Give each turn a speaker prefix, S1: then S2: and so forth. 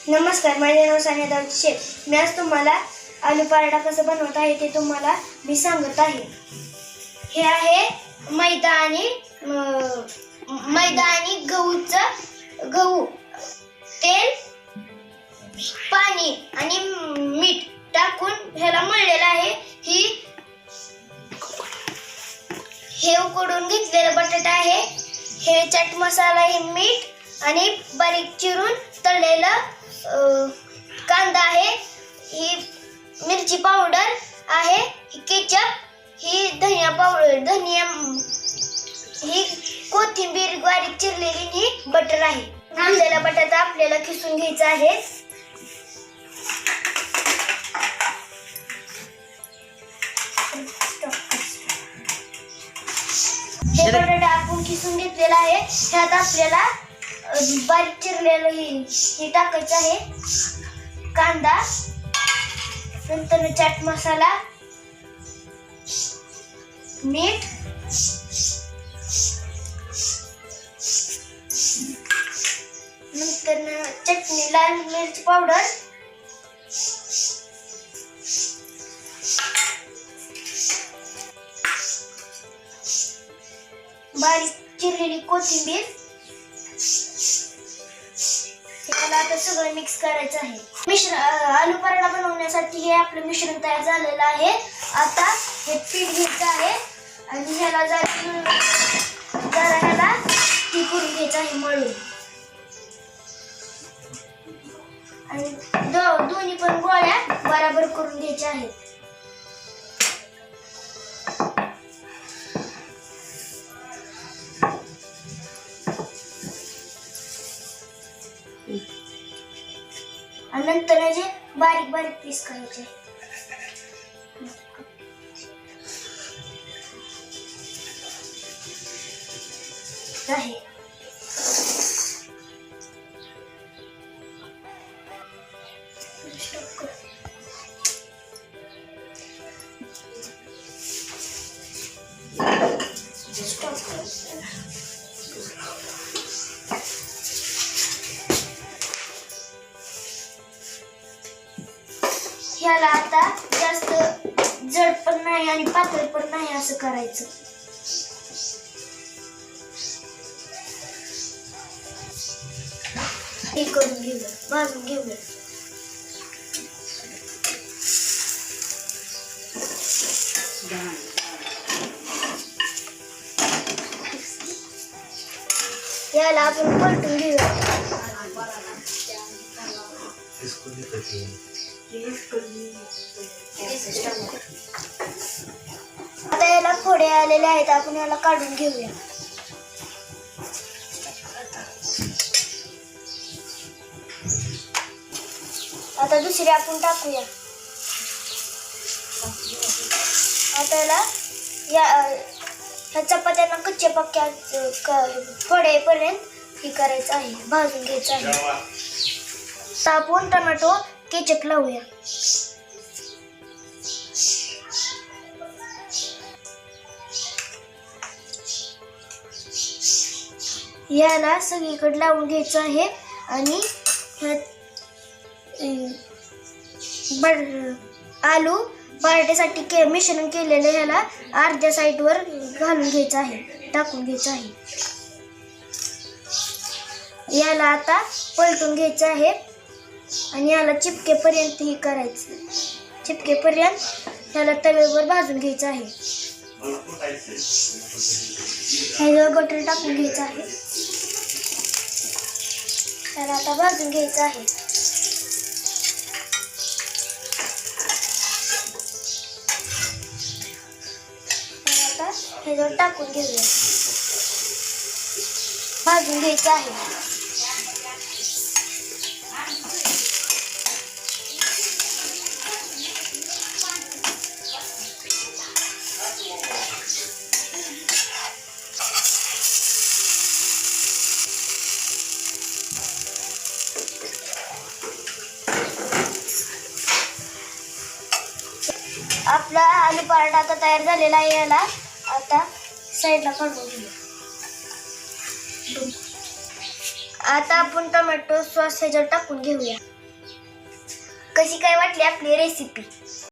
S1: नमस्कार, माझे नाव सानिया दाऊद शेख. मी आज तुम्हाला आलू पराठा कसं बनवत आहे ते तुम्हाला मी सांगत आहे. हे आहे मैदा आणि गहू, तेल, पाणी आणि मीठ टाकून ह्याला मळलेलं आहे. हे उकडून घेतलेलं बटाटा आहे. हे चाट मसाला, हे मीठ आणि बारीक चिरून तळलेलं कांदा आहे. ही मिरची पावडर आहे. ही केचप, ही धनिया पावडर, ही कोथिंबीर बारीक चिरलेली, ही बटर आहे. कांद्याला बटाटा आपल्याला खिसून घ्यायचा आहे. हे बटाटा आपण खिसून घेतलेला आहे. ह्यात आपल्याला बारीक चिरलेलं हे टाकायचं आहे. कांदा, नंतर चाट मसाला, मीठ, नंतर चटणी, लाल मिरची पावडर, बारीक चिरलेली कोथिंबीर. त्याला आता सगळं मिक्स करायचं आहे. आलू पराठा बनवण्यासाठी हे आपलं मिश्रण तयार झालेलं आहे. आता हे पीठ घ्यायचं आहे आणि ह्याला जरा ती करून घ्यायचं आहे मळून. आणि दोन्ही पण गोळ्या बराबर करून घ्यायच्या आहेत. आणि नंतर जे बारीक बारीक पीस करायचे आहे. ह्याला आता जास्त जड पण नाही आणि पातळ पण नाही असं करायचं. हे करून घेऊया, भाजून घेऊया. याला आपण पलटून घेऊया. आता याला फोडे आलेले आहेत. आपण याला काढून घेऊया. आता दुसरी आपण टाकूया. आता ह्या चपात्यांना कच्चे पक्क्या फोडेपर्यंत हे करायचं आहे, भाजून घ्यायचं आहे. आता आपण टोमॅटो केचप लावूया. याला सगळीकडे लावून घ्यायचं आहे आणि आलू पराठ्यासाठी मिश्रण केलेलं ह्याला अर्ध्या साईडवर घालून घ्यायचं आहे, टाकून घ्यायचं आहे. याला आता पलटून घ्यायचं आहे आणि याला चिपकेपर्यंत हे करायचं. चिपकेपर्यंत ह्याला तव्यावर भाजून घ्यायचं आहे. ह्याच्यावर बटर टाकून घ्यायचं आहे. त्याला आता भाजून घ्यायचं आहे. आता ह्याच्यावर टाकून घेऊया, भाजून घ्यायचं आहे. आपला आलू पराठा आता तयार झालेला आहे. याला आता साईडला काढून घेऊ. आता आपण टोमॅटो सॉस ह्याच्यावर टाकून घेऊया. कशी काय वाटली आपली रेसिपी.